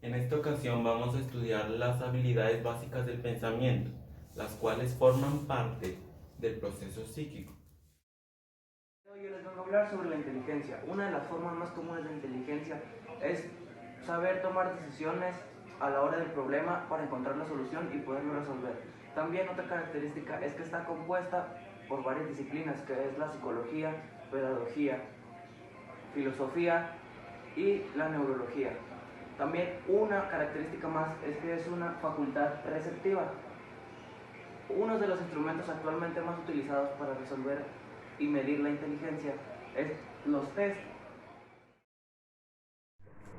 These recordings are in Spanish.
En esta ocasión vamos a estudiar las habilidades básicas del pensamiento, las cuales forman parte del proceso psíquico. Hoy les vengo a hablar sobre la inteligencia. Una de las formas más comunes de inteligencia es saber tomar decisiones a la hora del problema para encontrar la solución y poderlo resolver. También otra característica es que está compuesta por varias disciplinas, que es la psicología, pedagogía, filosofía y la neurología. También una característica más es que es una facultad receptiva. Uno de los instrumentos actualmente más utilizados para resolver y medir la inteligencia es los test.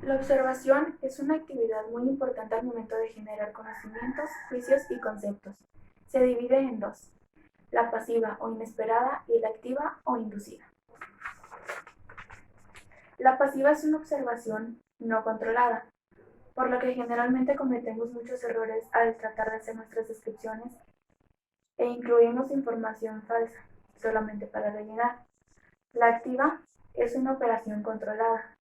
La observación es una actividad muy importante al momento de generar conocimientos, juicios y conceptos. Se divide en dos: la pasiva o inesperada y la activa o inducida. La pasiva es una observación no controlada, por lo que generalmente cometemos muchos errores al tratar de hacer nuestras descripciones e incluimos información falsa, solamente para rellenar. La activa es una operación controlada.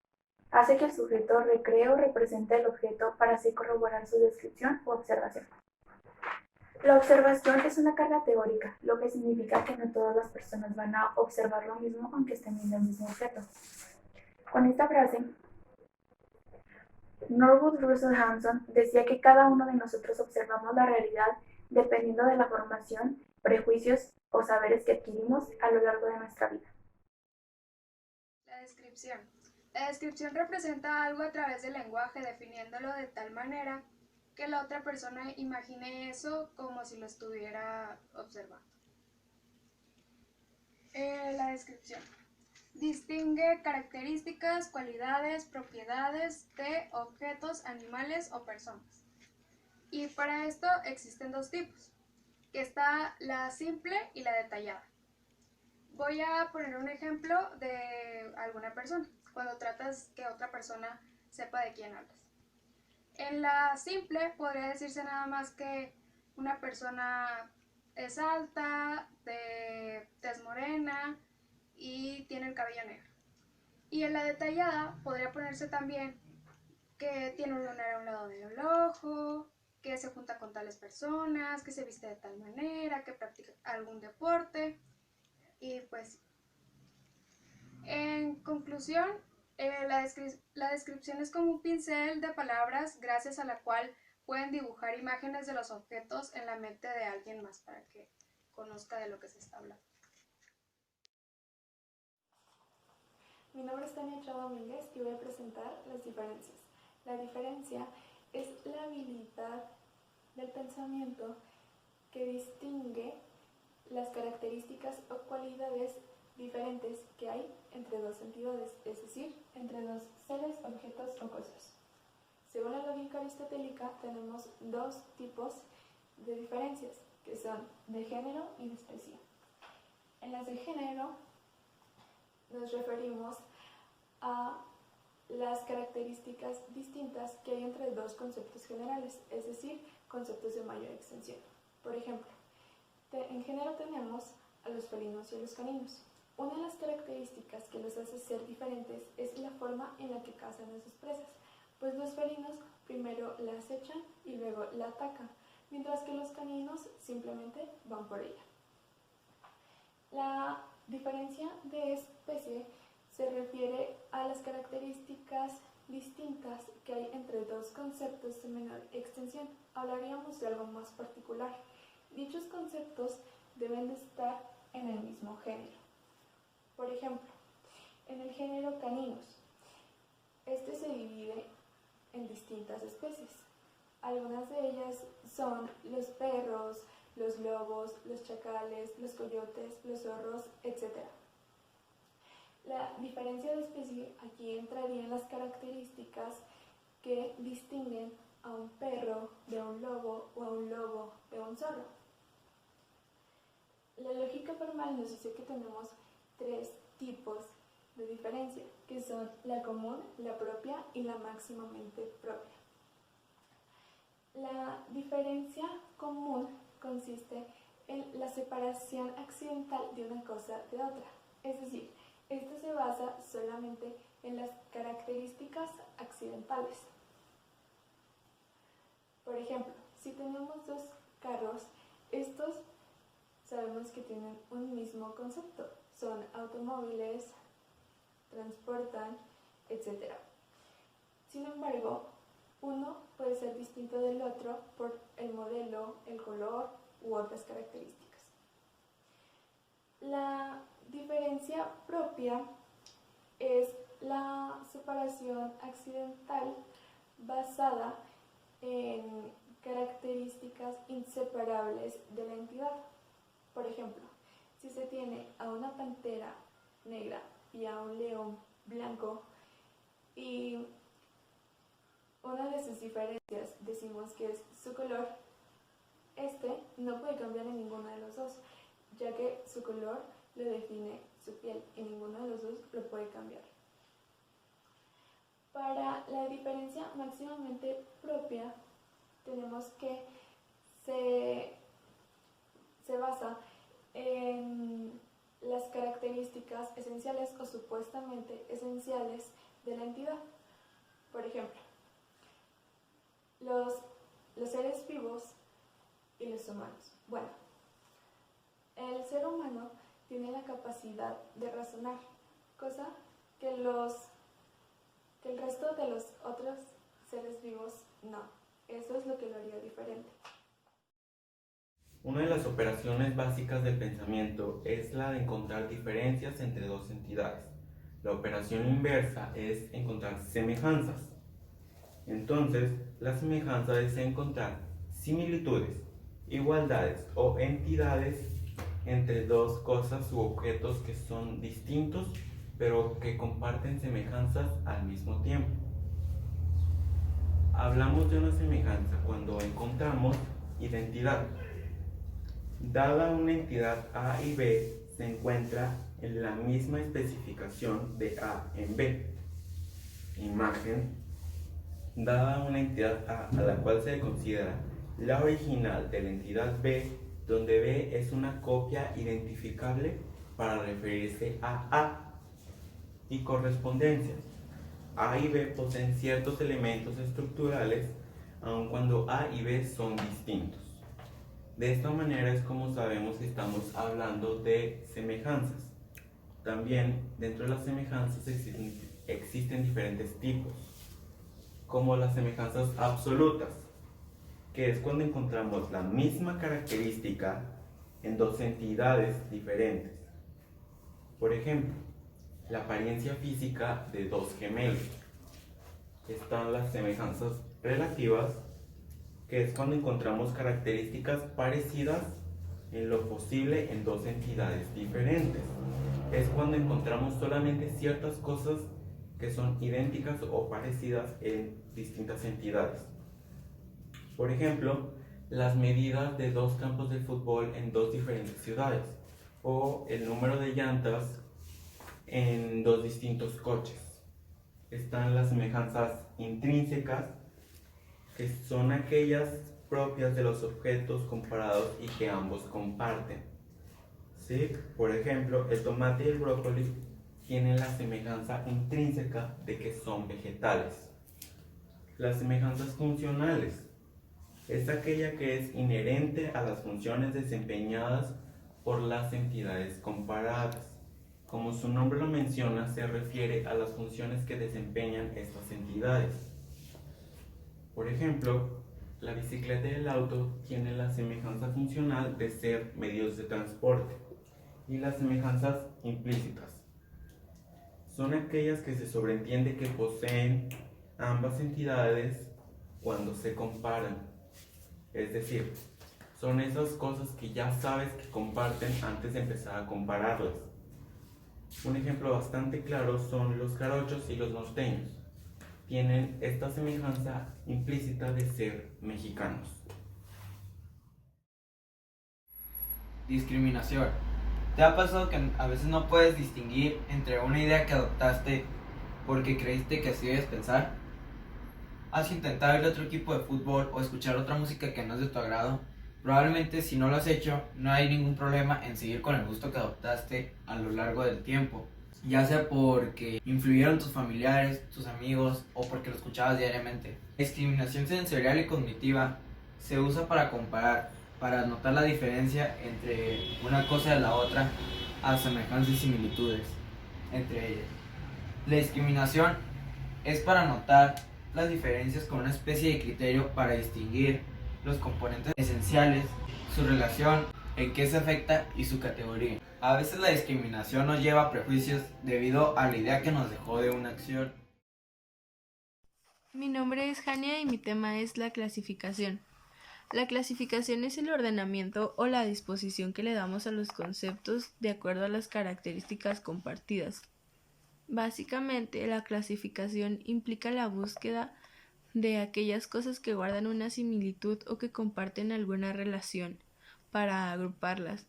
Hace que el sujeto recree o represente el objeto para así corroborar su descripción u observación. La observación es una carga teórica, lo que significa que no todas las personas van a observar lo mismo aunque estén viendo el mismo objeto. Con esta frase, Norwood Russell Hanson decía que cada uno de nosotros observamos la realidad dependiendo de la formación, prejuicios o saberes que adquirimos a lo largo de nuestra vida. La descripción. La descripción representa algo a través del lenguaje, definiéndolo de tal manera que la otra persona imagine eso como si lo estuviera observando. La descripción. Distingue características, cualidades, propiedades de objetos, animales o personas. Y para esto existen dos tipos, que está la simple y la detallada. Voy a poner un ejemplo de alguna persona, cuando tratas que otra persona sepa de quién hablas. En la simple podría decirse nada más que una persona es alta, de tez morena y tiene el cabello negro. Y en la detallada podría ponerse también que tiene un lunar a un lado del ojo, que se junta con tales personas, que se viste de tal manera, que practica algún deporte. Y pues, en conclusión, la descripción es como un pincel de palabras gracias a la cual pueden dibujar imágenes de los objetos en la mente de alguien más para que conozca de lo que se está hablando. Mi nombre es Tania Chava Domínguez y voy a presentar las diferencias. La diferencia es la habilidad del pensamiento que distingue las características o cualidades diferentes que hay entre dos entidades, es decir, entre dos seres, objetos o cosas. Según la lógica aristotélica, tenemos dos tipos de diferencias, que son de género y de especie. En las de género nos referimos a las características distintas que hay entre dos conceptos generales, es decir, conceptos de mayor extensión. Por ejemplo, en género tenemos a los felinos y a los caninos. Una de las características que los hace ser diferentes es la forma en la que cazan a sus presas, pues los felinos primero la acechan y luego la atacan, mientras que los caninos simplemente van por ella. La diferencia de especie se refiere a las características distintas que hay entre dos conceptos de menor extensión. Hablaríamos de algo más particular. Dichos conceptos deben de estar en el mismo género. Por ejemplo, en el género caninos, este se divide en distintas especies. Algunas de ellas son los perros, los lobos, los chacales, los coyotes, los zorros, etc. La diferencia de especie aquí entraría en las características que distinguen a un perro de un lobo o a un lobo de un zorro. La lógica formal nos dice que tenemos tres tipos de diferencia, que son la común, la propia y la máximamente propia. La diferencia común consiste en la separación accidental de una cosa de otra, es decir, esta se basa solamente en las características accidentales. Por ejemplo, si tenemos dos carros, estos sabemos que tienen un mismo concepto. Son automóviles, transportan, etc. Sin embargo, uno puede ser distinto del otro por el modelo, el color u otras características. La diferencia propia es la separación accidental basada en características inseparables de la entidad. Por ejemplo, si se tiene a una pantera negra y a un león blanco, y una de sus diferencias decimos que es su color, este no puede cambiar en ninguno de los dos, ya que su color lo define su piel y ninguno de los dos lo puede cambiar. Para la diferencia máximamente propia, tenemos que se basa en las características esenciales o supuestamente esenciales de la entidad. Por ejemplo, los seres vivos y los humanos. Bueno, el ser humano tiene la capacidad de razonar, cosa que el resto de los otros seres vivos no. Eso es lo que lo haría diferente. Una de las operaciones básicas del pensamiento es la de encontrar diferencias entre dos entidades. La operación inversa es encontrar semejanzas. Entonces, la semejanza es encontrar similitudes, igualdades o entidades entre dos cosas u objetos que son distintos, pero que comparten semejanzas al mismo tiempo. Hablamos de una semejanza cuando encontramos identidad. Dada una entidad A y B, se encuentra en la misma especificación de A en B. Imagen. Dada una entidad A a la cual se considera la original de la entidad B, donde B es una copia identificable para referirse a A. Y correspondencia. A y B poseen ciertos elementos estructurales, aun cuando A y B son distintos. De esta manera es como sabemos que estamos hablando de semejanzas. También dentro de las semejanzas existen diferentes tipos, como las semejanzas absolutas, que es cuando encontramos la misma característica en dos entidades diferentes. Por ejemplo, la apariencia física de dos gemelos. Están las semejanzas relativas, que es cuando encontramos características parecidas en lo posible en dos entidades diferentes. Es cuando encontramos solamente ciertas cosas que son idénticas o parecidas en distintas entidades. Por ejemplo, las medidas de dos campos de fútbol en dos diferentes ciudades, o el número de llantas en dos distintos coches. Están las semejanzas intrínsecas, que son aquellas propias de los objetos comparados y que ambos comparten. ¿Sí? Por ejemplo, el tomate y el brócoli tienen la semejanza intrínseca de que son vegetales. Las semejanzas funcionales es aquella que es inherente a las funciones desempeñadas por las entidades comparadas. Como su nombre lo menciona, se refiere a las funciones que desempeñan estas entidades. Por ejemplo, la bicicleta y el auto tienen la semejanza funcional de ser medios de transporte, y las semejanzas implícitas son aquellas que se sobreentiende que poseen ambas entidades cuando se comparan. Es decir, son esas cosas que ya sabes que comparten antes de empezar a compararlas. Un ejemplo bastante claro son los jarochos y los norteños. Tienen esta semejanza implícita de ser mexicanos. Discriminación. ¿Te ha pasado que a veces no puedes distinguir entre una idea que adoptaste porque creíste que así debes pensar? ¿Has intentado ir a otro equipo de fútbol o escuchar otra música que no es de tu agrado? Probablemente si no lo has hecho, no hay ningún problema en seguir con el gusto que adoptaste a lo largo del tiempo. ya sea porque influyeron tus familiares, tus amigos o porque lo escuchabas diariamente. La discriminación sensorial y cognitiva se usa para comparar, para notar la diferencia entre una cosa y la otra, a semejanzas y similitudes entre ellas. La discriminación es para notar las diferencias con una especie de criterio para distinguir los componentes esenciales, su relación, en qué se afecta y su categoría. A veces la discriminación nos lleva a prejuicios debido a la idea que nos dejó de una acción. Mi nombre es Jania y mi tema es la clasificación. La clasificación es el ordenamiento o la disposición que le damos a los conceptos de acuerdo a las características compartidas. Básicamente, la clasificación implica la búsqueda de aquellas cosas que guardan una similitud o que comparten alguna relación, para agruparlas.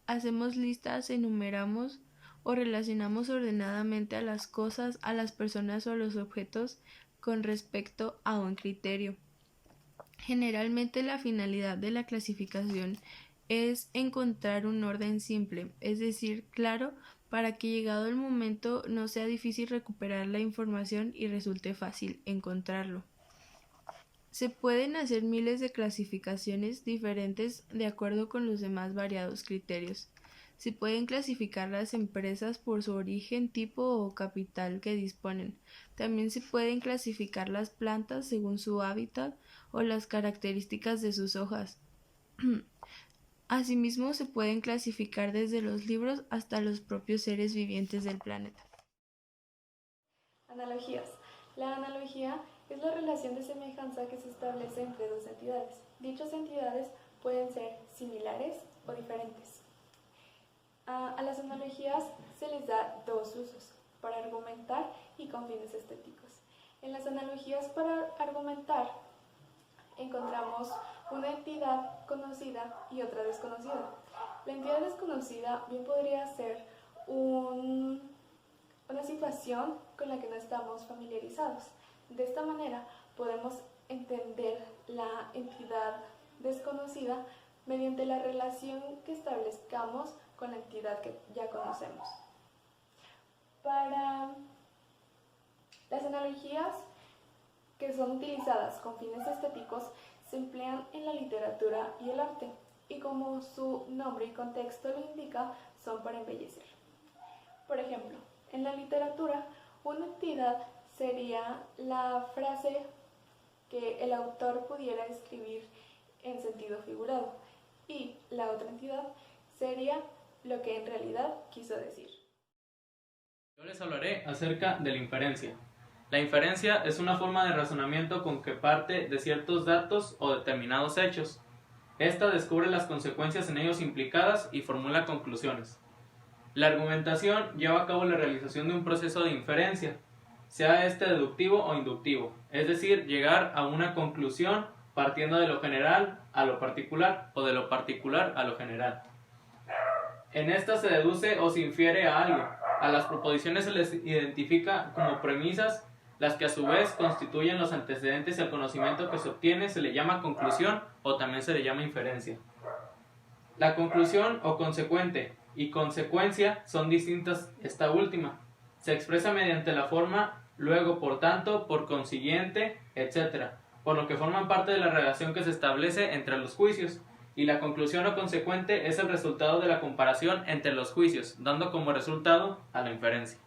Hacemos listas, enumeramos o relacionamos ordenadamente a las cosas, a las personas o a los objetos con respecto a un criterio. Generalmente la finalidad de la clasificación es encontrar un orden simple, es decir, claro, para que llegado el momento no sea difícil recuperar la información y resulte fácil encontrarlo. Se pueden hacer miles de clasificaciones diferentes de acuerdo con los demás variados criterios. Se pueden clasificar las empresas por su origen, tipo o capital que disponen. También se pueden clasificar las plantas según su hábitat o las características de sus hojas. Asimismo, se pueden clasificar desde los libros hasta los propios seres vivientes del planeta. Analogías. La analogía es la relación de semejanza que se establece entre dos entidades. Dichas entidades pueden ser similares o diferentes. A las analogías se les da dos usos, para argumentar y con fines estéticos. En las analogías para argumentar encontramos una entidad conocida y otra desconocida. La entidad desconocida bien podría ser una situación con la que no estamos familiarizados. De esta manera podemos entender la entidad desconocida mediante la relación que establezcamos con la entidad que ya conocemos. Para las analogías que son utilizadas con fines estéticos se emplean en la literatura y el arte, y como su nombre y contexto lo indica, son para embellecer. Por ejemplo, en la literatura, una entidad sería la frase que el autor pudiera escribir en sentido figurado, y la otra entidad sería lo que en realidad quiso decir. Yo les hablaré acerca de la inferencia. La inferencia es una forma de razonamiento con que parte de ciertos datos o determinados hechos. Esta descubre las consecuencias en ellos implicadas y formula conclusiones. La argumentación lleva a cabo la realización de un proceso de inferencia, sea este deductivo o inductivo, es decir, llegar a una conclusión partiendo de lo general a lo particular o de lo particular a lo general. En esta se deduce o se infiere a algo. A las proposiciones se les identifica como premisas, las que a su vez constituyen los antecedentes y el conocimiento que se obtiene se le llama conclusión o también se le llama inferencia. La conclusión o consecuente y consecuencia son distintas esta última. Se expresa mediante la forma luego, por tanto, por consiguiente, etc., por lo que forman parte de la relación que se establece entre los juicios, y la conclusión o consecuente es el resultado de la comparación entre los juicios, dando como resultado a la inferencia.